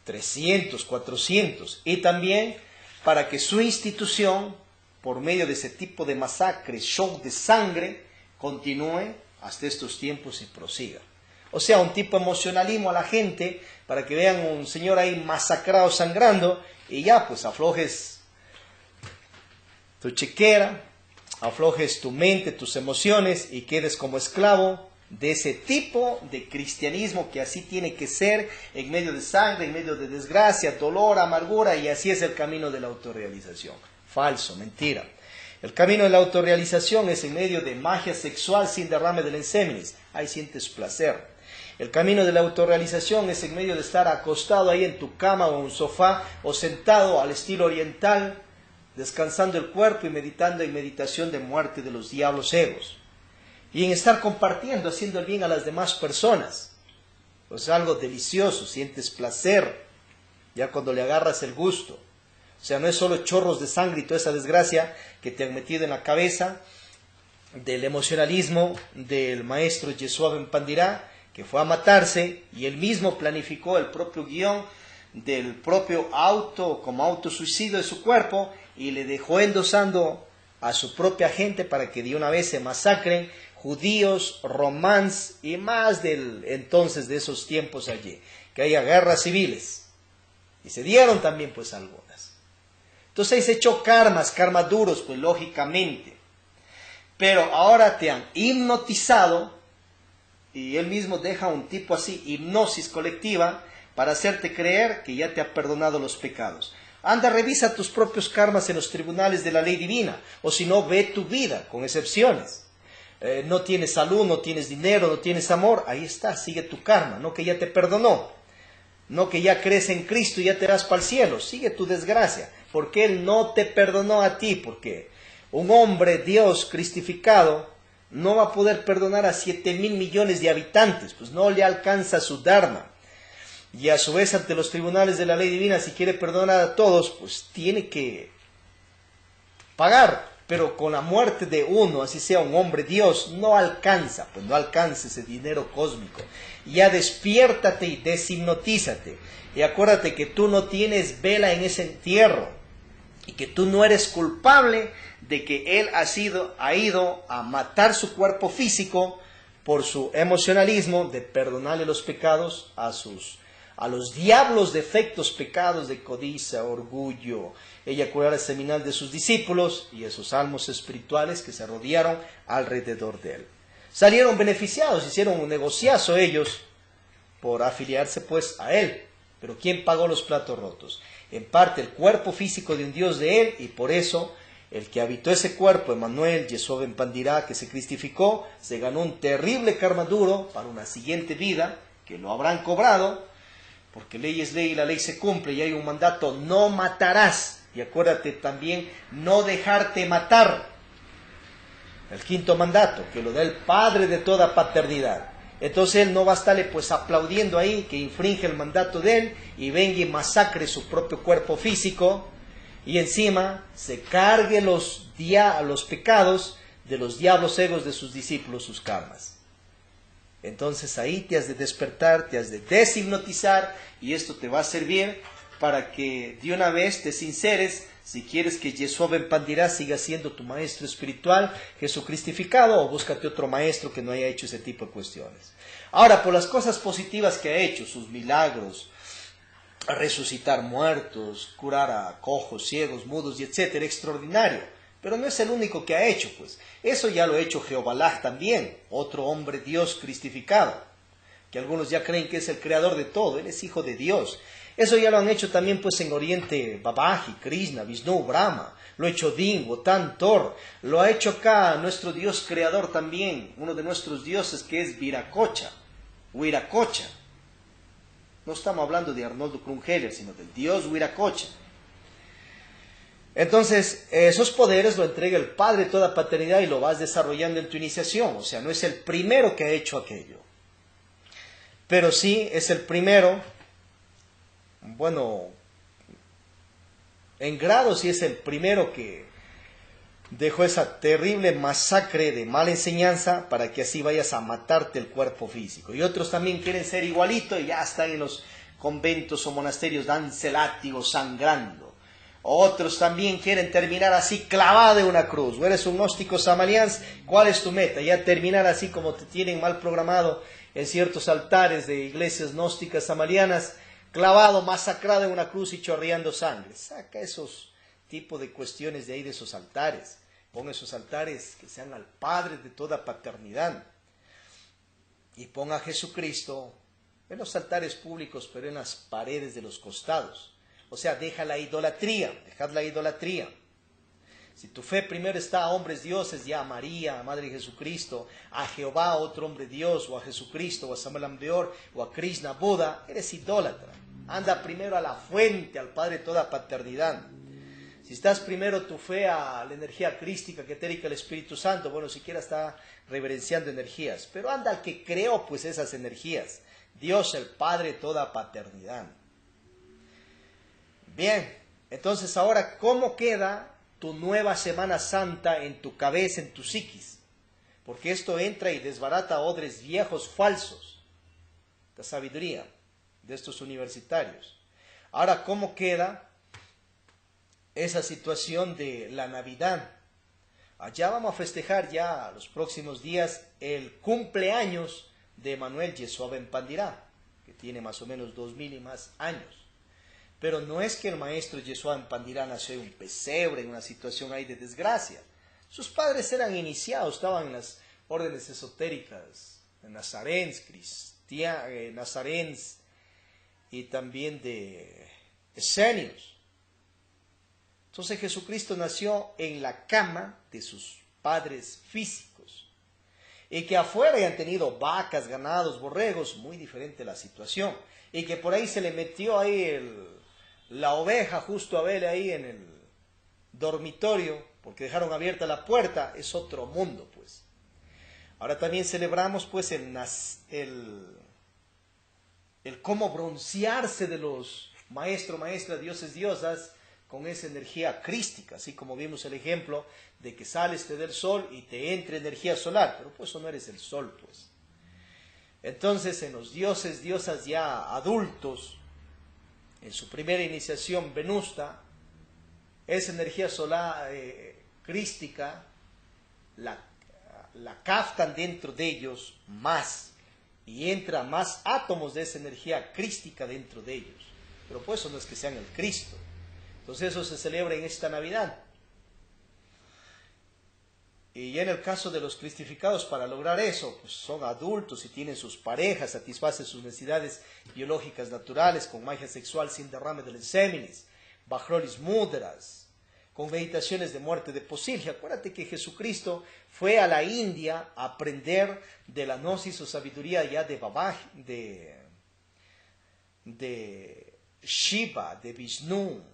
300, 400. Y también para que su institución, por medio de ese tipo de masacres, shock de sangre, continúe hasta estos tiempos y prosiga. O sea, un tipo de emocionalismo a la gente, para que vean un señor ahí masacrado, sangrando, y ya pues aflojes tu chequera, aflojes tu mente, tus emociones, y quedes como esclavo de ese tipo de cristianismo que así tiene que ser, en medio de sangre, en medio de desgracia, dolor, amargura, y así es el camino de la autorrealización. Falso, mentira. El camino de la autorrealización es en medio de magia sexual sin derrame del ensémenis. Ahí sientes placer. El camino de la autorrealización es en medio de estar acostado ahí en tu cama o en un sofá o sentado al estilo oriental, descansando el cuerpo y meditando en meditación de muerte de los diablos egos. Y en estar compartiendo, haciendo el bien a las demás personas. Pues es algo delicioso, sientes placer, ya cuando le agarras el gusto. O sea, no es solo chorros de sangre y toda esa desgracia que te han metido en la cabeza del emocionalismo del maestro Yeshua ben Pandirá, que fue a matarse y él mismo planificó el propio guión del propio como autosuicidio de su cuerpo y le dejó endosando a su propia gente para que de una vez se masacren judíos, romanos y más del entonces de esos tiempos allí, que haya guerras civiles. Y se dieron también pues algunas. Entonces ahí se echó karmas duros, pues lógicamente. Pero ahora te han hipnotizado, y él mismo deja un tipo así, hipnosis colectiva, para hacerte creer que ya te ha perdonado los pecados. Anda, revisa tus propios karmas en los tribunales de la ley divina, o si no, ve tu vida, con excepciones. No tienes salud, no tienes dinero, no tienes amor, ahí está, sigue tu karma, no que ya te perdonó, no que ya crees en Cristo y ya te vas para el cielo, sigue tu desgracia, porque Él no te perdonó a ti, porque un hombre, Dios cristificado, no va a poder perdonar a 7,000 millones de habitantes, pues no le alcanza su dharma. Y a su vez ante los tribunales de la ley divina, si quiere perdonar a todos, pues tiene que pagar. Pero con la muerte de uno, así sea un hombre Dios, no alcanza, pues no alcanza ese dinero cósmico. Ya despiértate y deshipnotízate. Y acuérdate que tú no tienes vela en ese entierro. Y que tú no eres culpable de que Él ha ido a matar su cuerpo físico por su emocionalismo de perdonarle los pecados a los diablos defectos, pecados de codicia, orgullo, eyacular el seminal de sus discípulos y esos almos espirituales que se rodearon alrededor de Él. Salieron beneficiados, hicieron un negociazo ellos por afiliarse pues a Él. Pero ¿quién pagó los platos rotos? En parte el cuerpo físico de un Dios de Él, y por eso el que habitó ese cuerpo, Emmanuel, Yeshua ben Pandirá, que se cristificó, se ganó un terrible karma duro para una siguiente vida, que lo habrán cobrado, porque ley es ley y la ley se cumple, y hay un mandato, no matarás, y acuérdate también, no dejarte matar. El quinto mandato, que lo da el Padre de toda paternidad. Entonces Él no va a estarle pues aplaudiendo ahí, que infringe el mandato de Él, y venga y masacre su propio cuerpo físico, y encima se cargue los pecados de los diablos egos de sus discípulos, sus karmas. Entonces ahí te has de despertar, te has de deshipnotizar, y esto te va a servir para que de una vez te sinceres si quieres que Yeshua ben Pandirá siga siendo tu maestro espiritual, Jesucristificado, o búscate otro maestro que no haya hecho ese tipo de cuestiones. Ahora, por las cosas positivas que ha hecho, sus milagros, resucitar muertos, curar a cojos, ciegos, mudos y etcétera, extraordinario. Pero no es el único que ha hecho, pues. Eso ya lo ha hecho Jehobalaj también, otro hombre Dios cristificado, que algunos ya creen que es el creador de todo, Él es hijo de Dios. Eso ya lo han hecho también pues en Oriente Babaji, Krishna, Vishnu, Brahma, lo ha hecho Din, Wotan, Thor, lo ha hecho acá nuestro Dios creador también, uno de nuestros dioses que es Viracocha. No estamos hablando de Arnoldo Krungeller, sino del Dios Viracocha. Entonces, esos poderes lo entrega el Padre de toda paternidad y lo vas desarrollando en tu iniciación. O sea, no es el primero que ha hecho aquello. Pero sí es el primero, bueno, en grado sí es el primero que dejó esa terrible masacre de mala enseñanza para que así vayas a matarte el cuerpo físico. Y otros también quieren ser igualito y ya están en los conventos o monasterios, danse látigos sangrando. Otros también quieren terminar así clavado en una cruz. O eres un gnóstico samarians, ¿cuál es tu meta? Ya terminar así como te tienen mal programado en ciertos altares de iglesias gnósticas samarianas, clavado, masacrado en una cruz y chorreando sangre. Saca esos tipos de cuestiones de ahí de esos altares. Pon esos altares que sean al Padre de toda paternidad. Y pon a Jesucristo en los altares públicos, pero en las paredes de los costados. O sea, dejad la idolatría. Si tu fe primero está a hombres dioses, ya a María, a Madre de Jesucristo, a Jehová, otro hombre Dios, o a Jesucristo, o a Samuel Ambeor, o a Krishna, Buda, eres idólatra. Anda primero a la fuente, al Padre de toda paternidad. Si estás primero tu fe a la energía crística, etérica, el Espíritu Santo, bueno, siquiera está reverenciando energías. Pero anda al que creó pues esas energías. Dios, el Padre de toda paternidad. Bien, entonces ahora, ¿cómo queda tu nueva Semana Santa en tu cabeza, en tu psiquis? Porque esto entra y desbarata odres viejos falsos, la sabiduría de estos universitarios. Ahora, ¿cómo queda esa situación de la Navidad? Allá vamos a festejar ya los próximos días el cumpleaños de Emmanuel Yeshua ben Pandirá, que tiene más o menos 2000 y más años. Pero no es que el maestro Yeshua ben Pandirá nació en un pesebre, en una situación ahí de desgracia. Sus padres eran iniciados, estaban en las órdenes esotéricas, nazarens, y también de esenios. Entonces Jesucristo nació en la cama de sus padres físicos. Y que afuera hayan tenido vacas, ganados, borregos, muy diferente la situación. Y que por ahí se le metió ahí la oveja justo a verle ahí en el dormitorio, porque dejaron abierta la puerta, es otro mundo, pues. Ahora también celebramos, pues, el cómo broncearse de los maestros, maestras, dioses, diosas, con esa energía crística, así como vimos el ejemplo de que sales del sol y te entra energía solar, pero pues eso no eres el sol, pues. Entonces, en los dioses, diosas ya adultos, en su primera iniciación venusta, esa energía solar crística la captan dentro de ellos más y entra más átomos de esa energía crística dentro de ellos. Pero pues eso no es que sean el Cristo. Entonces eso se celebra en esta Navidad. Y ya en el caso de los cristificados, para lograr eso, pues son adultos y tienen sus parejas, satisfacen sus necesidades biológicas naturales, con magia sexual sin derrame de inseminis, bajrolis mudras, con meditaciones de muerte de posilgia. Acuérdate que Jesucristo fue a la India a aprender de la gnosis o sabiduría ya de Babaj, de Shiva, de Vishnu,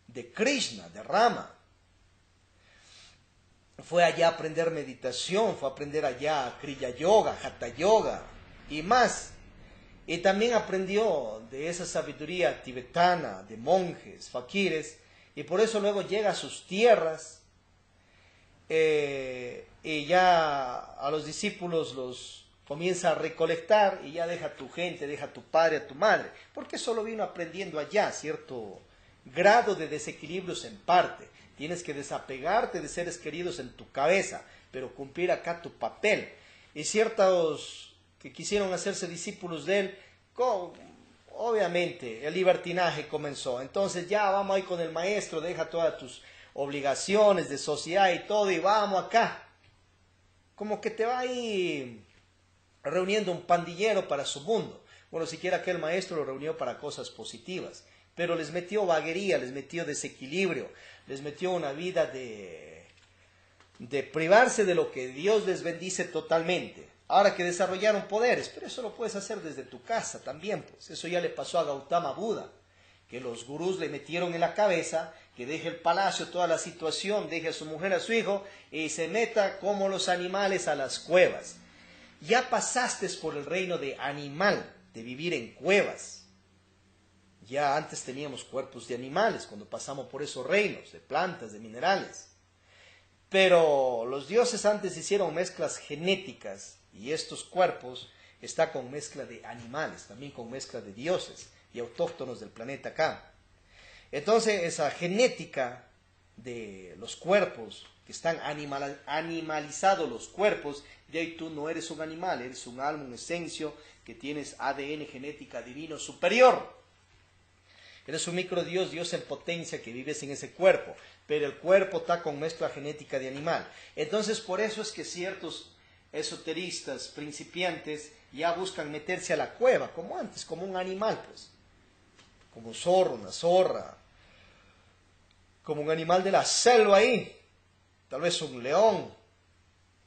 de Krishna, de Rama. Fue allá a aprender meditación, fue a aprender allá Kriya Yoga, Hatha Yoga y más. Y también aprendió de esa sabiduría tibetana, de monjes, fakires, y por eso luego llega a sus tierras y ya a los discípulos los comienza a recolectar y ya deja a tu gente, deja a tu padre, a tu madre, porque solo vino aprendiendo allá cierto grado de desequilibrios en parte. Tienes que desapegarte de seres queridos en tu cabeza, pero cumplir acá tu papel. Y ciertos que quisieron hacerse discípulos de él, obviamente el libertinaje comenzó. Entonces ya vamos ahí con el maestro, deja todas tus obligaciones de sociedad y todo y vamos acá. Como que te va ahí reuniendo un pandillero para su mundo. Bueno, siquiera aquel maestro lo reunió para cosas positivas, pero les metió vaguería, les metió desequilibrio, les metió una vida de privarse de lo que Dios les bendice totalmente. Ahora que desarrollaron poderes, pero eso lo puedes hacer desde tu casa también, pues. Eso ya le pasó a Gautama Buda, que los gurús le metieron en la cabeza que deje el palacio, toda la situación, deje a su mujer, a su hijo, y se meta como los animales a las cuevas. Ya pasaste por el reino de animal, de vivir en cuevas. Ya antes teníamos cuerpos de animales, cuando pasamos por esos reinos, de plantas, de minerales. Pero los dioses antes hicieron mezclas genéticas, y estos cuerpos están con mezcla de animales, también con mezcla de dioses y autóctonos del planeta acá. Entonces esa genética de los cuerpos, que están animalizados los cuerpos, de ahí tú no eres un animal, eres un alma, un esencio, que tienes ADN genética divino superior. Eres un microdios, Dios en potencia, que vives en ese cuerpo, pero el cuerpo está con mezcla genética de animal. Entonces por eso es que ciertos esoteristas, principiantes, ya buscan meterse a la cueva, como antes, como un animal, pues. Como un zorro, una zorra, como un animal de la selva ahí, tal vez un león,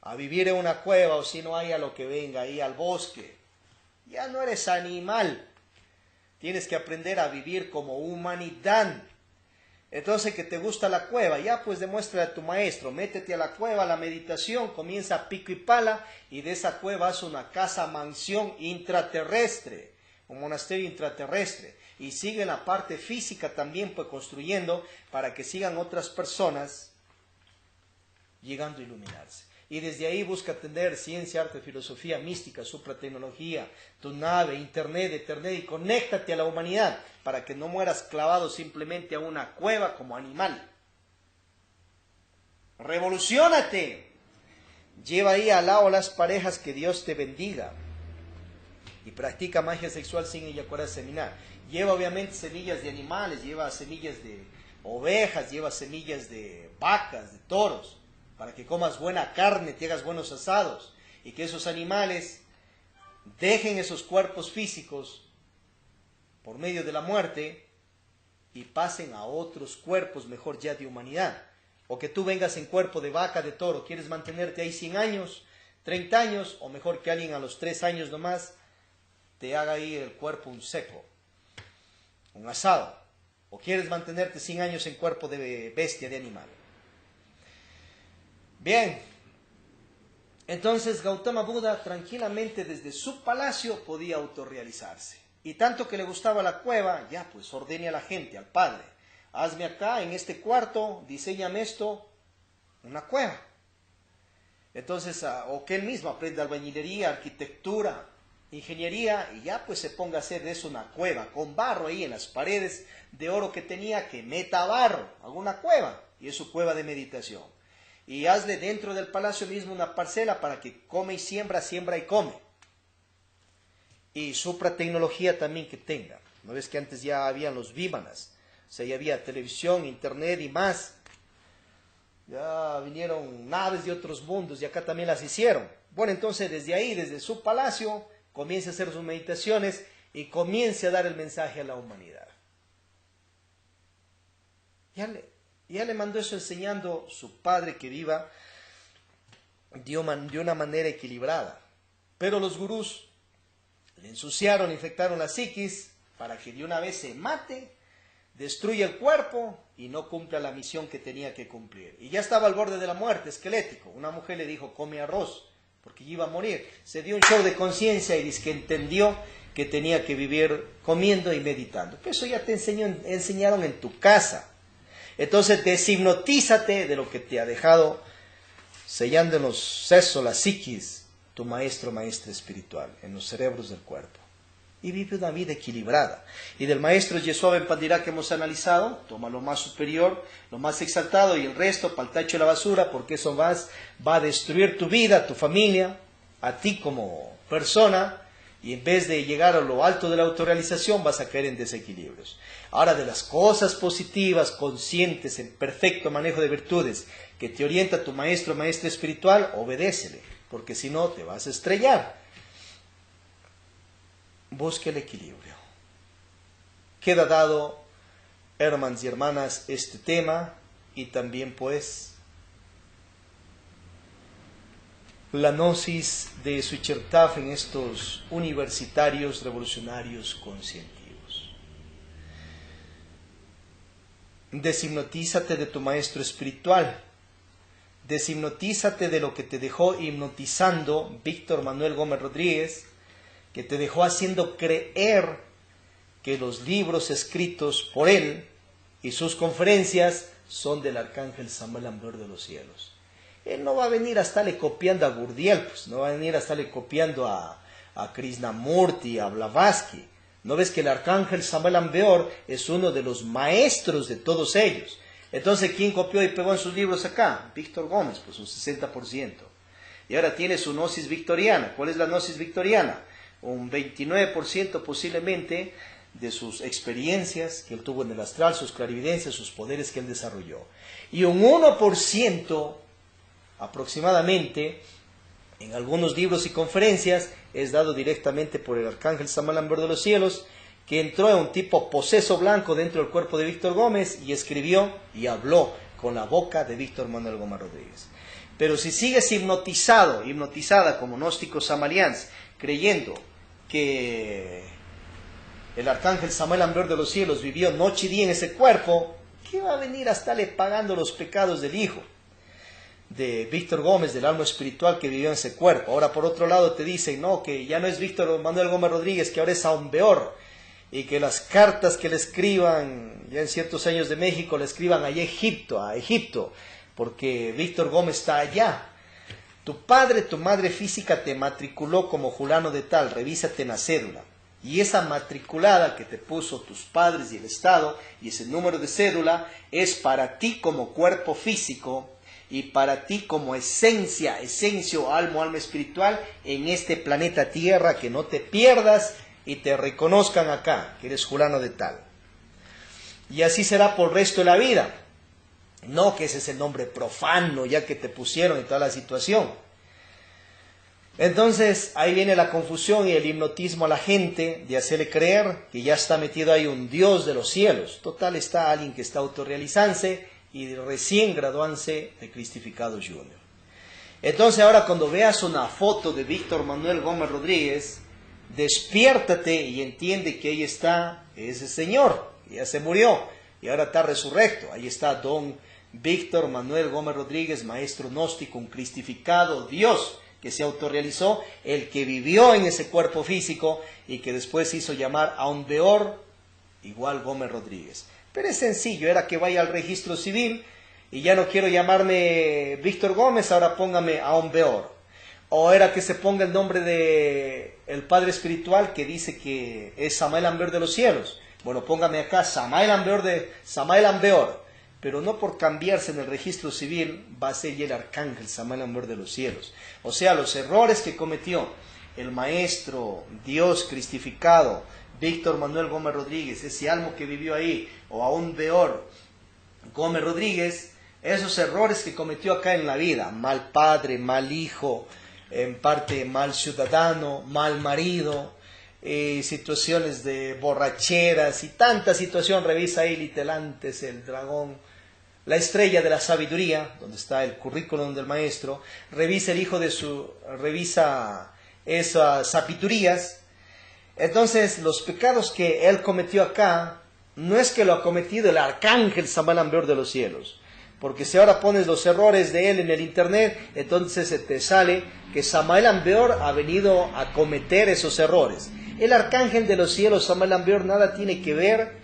a vivir en una cueva, o si no hay a lo que venga ahí al bosque. Ya no eres animal, tienes que aprender a vivir como humanidad. Entonces, que te gusta la cueva, ya pues demuestra a tu maestro, métete a la cueva, a la meditación, comienza a pico y pala, y de esa cueva haz una casa, mansión intraterrestre, un monasterio intraterrestre, y sigue la parte física también pues construyendo para que sigan otras personas llegando a iluminarse. Y desde ahí busca atender ciencia, arte, filosofía, mística, supratecnología, tu nave, internet, y conéctate a la humanidad para que no mueras clavado simplemente a una cueva como animal. Revoluciónate. Lleva ahí al lado las parejas, que Dios te bendiga. Y practica magia sexual sin eyacular seminal. Lleva obviamente semillas de animales, lleva semillas de ovejas, lleva semillas de vacas, de toros, para que comas buena carne, te hagas buenos asados, y que esos animales dejen esos cuerpos físicos por medio de la muerte y pasen a otros cuerpos, mejor ya de humanidad. O que tú vengas en cuerpo de vaca, de toro, quieres mantenerte ahí 100 años, 30 años, o mejor que alguien a los 3 años nomás te haga ahí el cuerpo un seco, un asado. O quieres mantenerte 100 años en cuerpo de bestia, de animal. Bien, entonces Gautama Buda tranquilamente desde su palacio podía autorrealizarse. Y tanto que le gustaba la cueva, ya pues ordene a la gente, al padre, hazme acá en este cuarto, diséñame esto, una cueva. Entonces, o que él mismo aprenda albañilería, arquitectura, ingeniería, y ya pues se ponga a hacer de eso una cueva, con barro ahí en las paredes de oro que tenía, que meta barro, haga una cueva, y es su cueva de meditación. Y hazle dentro del palacio mismo una parcela para que come y siembra, siembra y come. Y supra tecnología también que tenga. ¿No ves que antes ya habían los vímanas? O sea, ya había televisión, internet y más. Ya vinieron naves de otros mundos y acá también las hicieron. Bueno, entonces desde ahí, desde su palacio, comience a hacer sus meditaciones y comience a dar el mensaje a la humanidad. Ya le mandó eso enseñando su padre que viva de una manera equilibrada. Pero los gurús le ensuciaron, infectaron la psiquis para que de una vez se mate, destruya el cuerpo y no cumpla la misión que tenía que cumplir. Y ya estaba al borde de la muerte, esquelético. Una mujer le dijo, come arroz, porque iba a morir. Se dio un show de conciencia y dice que entendió que tenía que vivir comiendo y meditando. Pero eso ya te enseñaron en tu casa. Entonces deshipnotízate de lo que te ha dejado sellando en los sesos, la psiquis, tu maestro, maestra espiritual, en los cerebros del cuerpo. Y vive una vida equilibrada. Y del maestro Yeshua Ben Pandira que hemos analizado, toma lo más superior, lo más exaltado y el resto para el tacho de la basura, porque eso va a destruir tu vida, tu familia, a ti como persona, y en vez de llegar a lo alto de la autorrealización vas a caer en desequilibrios. Ahora, de las cosas positivas, conscientes, en perfecto manejo de virtudes, que te orienta tu maestro, maestra espiritual, obedécele, porque si no te vas a estrellar. Busque el equilibrio. Queda dado, hermanos y hermanas, este tema y también pues la gnosis de Suchertaf en estos universitarios revolucionarios conscientivos. Deshipnotízate de tu maestro espiritual. Deshipnotízate de lo que te dejó hipnotizando Víctor Manuel Gómez Rodríguez, que te dejó haciendo creer que los libros escritos por él y sus conferencias son del arcángel Samuel Ambror de los cielos. Él no va a venir a estarle copiando a Gurdiel, pues, no va a venir a estarle copiando a Krishnamurti, a Blavatsky. ¿No ves que el arcángel Samuel Ambror es uno de los maestros de todos ellos? Entonces, ¿quién copió y pegó en sus libros acá? Víctor Gómez, pues un 60%. Y ahora tiene su gnosis victoriana. ¿Cuál es la gnosis victoriana? Un 29% posiblemente de sus experiencias que él tuvo en el astral, sus clarividencias, sus poderes que él desarrolló. Y un 1% aproximadamente, en algunos libros y conferencias, es dado directamente por el arcángel Samuel Ambror de los cielos, que entró en un tipo poseso blanco dentro del cuerpo de Víctor Gómez y escribió y habló con la boca de Víctor Manuel Gómez Rodríguez. Pero si sigues hipnotizada como gnóstico samarians, creyendo que el arcángel Samuel Ambror de los cielos vivió noche y día en ese cuerpo, ¿qué va a venir a estarle pagando los pecados del hijo de Víctor Gómez, del alma espiritual que vivió en ese cuerpo? Ahora por otro lado te dicen, no, que ya no es Víctor Manuel Gómez Rodríguez, que ahora es aún peor, y que las cartas que le escriban, ya en ciertos años de México, le escriban allá a Egipto, porque Víctor Gómez está allá. Tu padre, tu madre física te matriculó como fulano de tal, revísate en la cédula. Y esa matriculada que te puso tus padres y el Estado, y ese número de cédula, es para ti como cuerpo físico, y para ti como esencio, alma espiritual, en este planeta Tierra, que no te pierdas y te reconozcan acá, que eres fulano de tal. Y así será por el resto de la vida. No que ese es el nombre profano ya que te pusieron y toda la situación. Entonces ahí viene la confusión y el hipnotismo a la gente de hacerle creer que ya está metido ahí un Dios de los cielos. Total, está alguien que está autorrealizándose y recién graduándose de Cristificado Junior. Entonces ahora cuando veas una foto de Víctor Manuel Gómez Rodríguez, despiértate y entiende que ahí está ese señor, que ya se murió y ahora está resurrecto. Ahí está don Víctor Manuel Gómez Rodríguez, maestro gnóstico, un cristificado Dios que se autorrealizó, el que vivió en ese cuerpo físico y que después hizo llamar a un Beor igual Gómez Rodríguez. Pero es sencillo, era que vaya al registro civil y ya no quiero llamarme Víctor Gómez, ahora póngame a un Beor. O era que se ponga el nombre de el Padre Espiritual que dice que es Samael Ambeor de los cielos. Bueno, póngame acá Samael Ambeor. Pero no por cambiarse en el registro civil va a ser ya el arcángel Samael Ambeor de los cielos. O sea, los errores que cometió el maestro Dios cristificado Víctor Manuel Gómez Rodríguez, ese alma que vivió ahí, o a un Beor Gómez Rodríguez, esos errores que cometió acá en la vida, mal padre, mal hijo, en parte mal ciudadano, mal marido, situaciones de borracheras y tanta situación, revisa ahí Litelantes, el dragón, la estrella de la sabiduría, donde está el currículum del maestro, revisa esas sabidurías. Entonces los pecados que él cometió acá, no es que lo ha cometido el arcángel Samael Ambeor de los cielos, porque si ahora pones los errores de él en el internet, entonces se te sale que Samael Ambeor ha venido a cometer esos errores. El arcángel de los cielos, Samael Ambeor, nada tiene que ver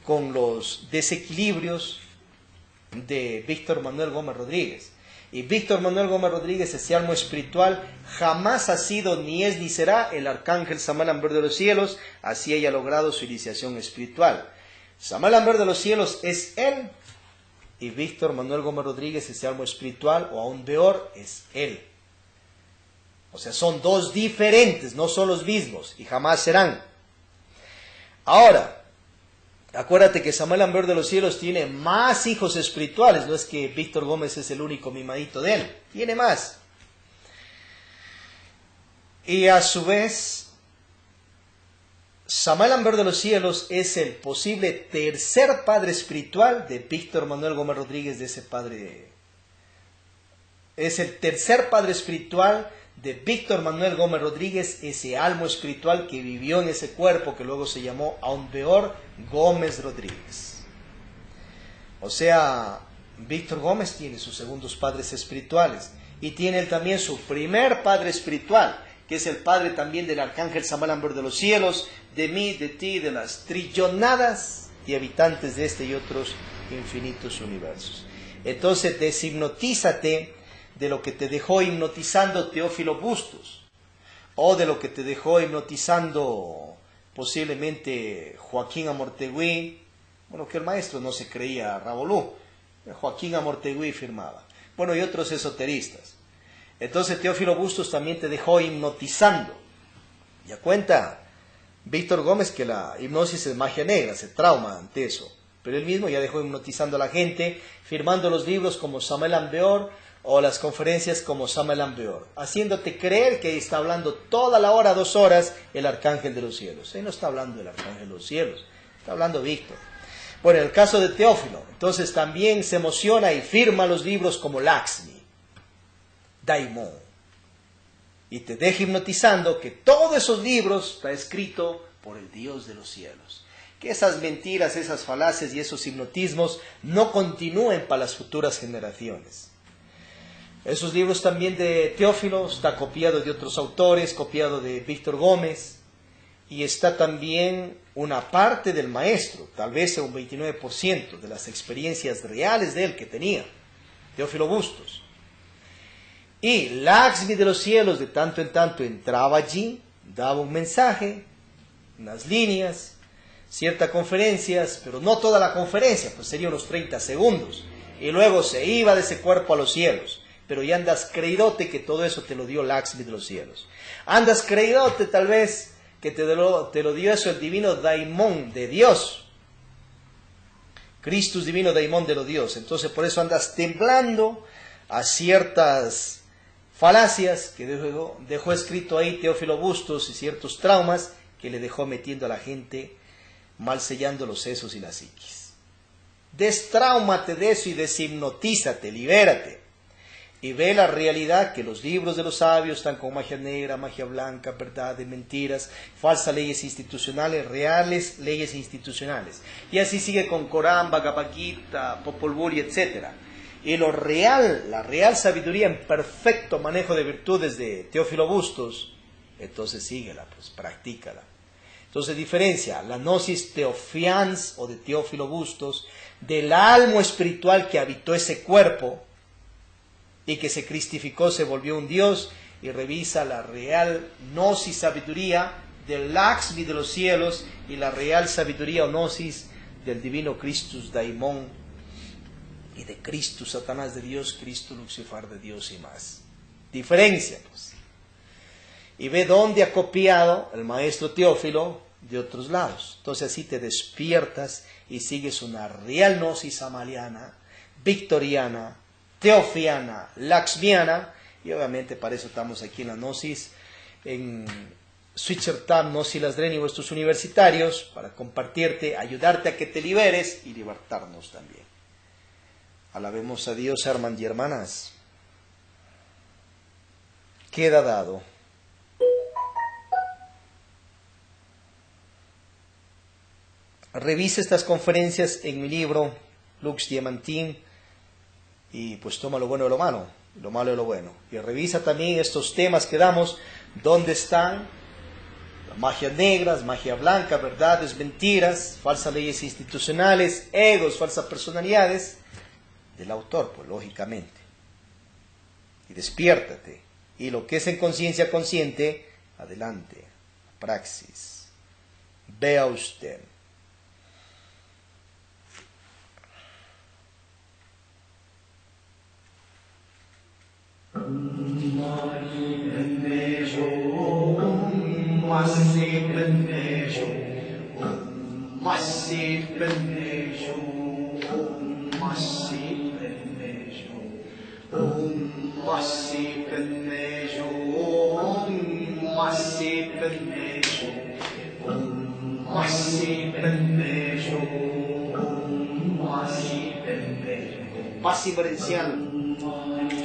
con los desequilibrios de Víctor Manuel Gómez Rodríguez. Y Víctor Manuel Gómez Rodríguez, ese alma espiritual, jamás ha sido, ni es, ni será el arcángel Samael Ambeor de los cielos, así haya logrado su iniciación espiritual. Samael Ambeor de los cielos es él, y Víctor Manuel Gómez Rodríguez, ese alma espiritual, o aún peor, es él. O sea, son dos diferentes, no son los mismos, y jamás serán. Ahora, acuérdate que Samael Ambeor de los cielos tiene más hijos espirituales, no es que Víctor Gómez es el único mimadito de él, tiene más. Y a su vez, Samael Ambeor de los cielos es el posible tercer padre espiritual de Víctor Manuel Gómez Rodríguez, de ese padre. Es el tercer padre espiritual de Víctor Manuel Gómez Rodríguez, ese alma espiritual que vivió en ese cuerpo que luego se llamó Aunbeor Gómez Rodríguez. O sea, Víctor Gómez tiene sus segundos padres espirituales y tiene él también su primer padre espiritual, que es el padre también del arcángel Samael Ambeor de los cielos, de mí, de ti, de las trillonadas de habitantes de este y otros infinitos universos. Entonces deshipnotízate de lo que te dejó hipnotizando Teófilo Bustos, o de lo que te dejó hipnotizando posiblemente Joaquín Amortegui, bueno, que el maestro no se creía Rabolú, Joaquín Amortegui firmaba, bueno, y otros esoteristas. Entonces Teófilo Bustos también te dejó hipnotizando. Ya cuenta Víctor Gómez que la hipnosis es magia negra, se trauma ante eso, pero él mismo ya dejó hipnotizando a la gente, firmando los libros como Samael Ambeor, o las conferencias como Samael Ambeor, haciéndote creer que está hablando toda la hora, 2 horas, el arcángel de los cielos. Él no está hablando del arcángel de los cielos, está hablando Víctor. Bueno, en el caso de Teófilo, entonces también se emociona y firma los libros como Lakshmi, Daimon, y te deja hipnotizando que todos esos libros está escrito por el Dios de los cielos. Que esas mentiras, esas falacias y esos hipnotismos no continúen para las futuras generaciones. Esos libros también de Teófilo está copiado de otros autores, copiado de Víctor Gómez, y está también una parte del maestro, tal vez un 29% de las experiencias reales de él que tenía, Teófilo Bustos. Y Lakshmi de los cielos de tanto en tanto entraba allí, daba un mensaje, unas líneas, ciertas conferencias, pero no toda la conferencia, pues sería unos 30 segundos, y luego se iba de ese cuerpo a los cielos. Pero ya andas creídote que todo eso te lo dio Lakshmi de los cielos. Andas creídote tal vez que te lo dio eso el divino Daimon de Dios. Christus divino Daimon de los Dios. Entonces por eso andas temblando a ciertas falacias que dejó escrito ahí Teófilo Bustos y ciertos traumas que le dejó metiendo a la gente, mal sellando los sesos y la psiquis. Destráumate de eso y deshipnotízate, libérate. Y ve la realidad que los libros de los sabios están con magia negra, magia blanca, verdad de mentiras, falsas leyes institucionales, reales leyes institucionales. Y así sigue con Corán, Bhagavad Gita, Popol Vuh, etc. Y lo real, la real sabiduría en perfecto manejo de virtudes de Teófilo Bustos, entonces síguela, pues practícala. Entonces diferencia la gnosis teofians o de Teófilo Bustos del alma espiritual que habitó ese cuerpo y que se cristificó, se volvió un Dios, y revisa la real gnosis sabiduría del Lakshmi de los cielos y la real sabiduría o gnosis del divino Christus Daimon y de Cristo Satanás de Dios, Cristo Lucifer de Dios y más. Diferencia, pues. Y ve dónde ha copiado el maestro Teófilo de otros lados. Entonces así te despiertas y sigues una real gnosis amaliana, victoriana, teofiana, laxmiana, y obviamente para eso estamos aquí en la gnosis, en Switchertab, Gnosis Lasdreni, vuestros universitarios, para compartirte, ayudarte a que te liberes y libertarnos también. Alabemos a Dios, hermanos y hermanas. Queda dado. Revisa estas conferencias en mi libro, Lux Diamantin, y pues toma lo bueno de lo malo de lo bueno. Y revisa también estos temas que damos, dónde están las magias negras, magia blanca, verdades, mentiras, falsas leyes institucionales, egos, falsas personalidades, del autor, pues lógicamente. Y despiértate. Y lo que es en conciencia consciente, adelante, praxis. Vea usted. Paz inverencial.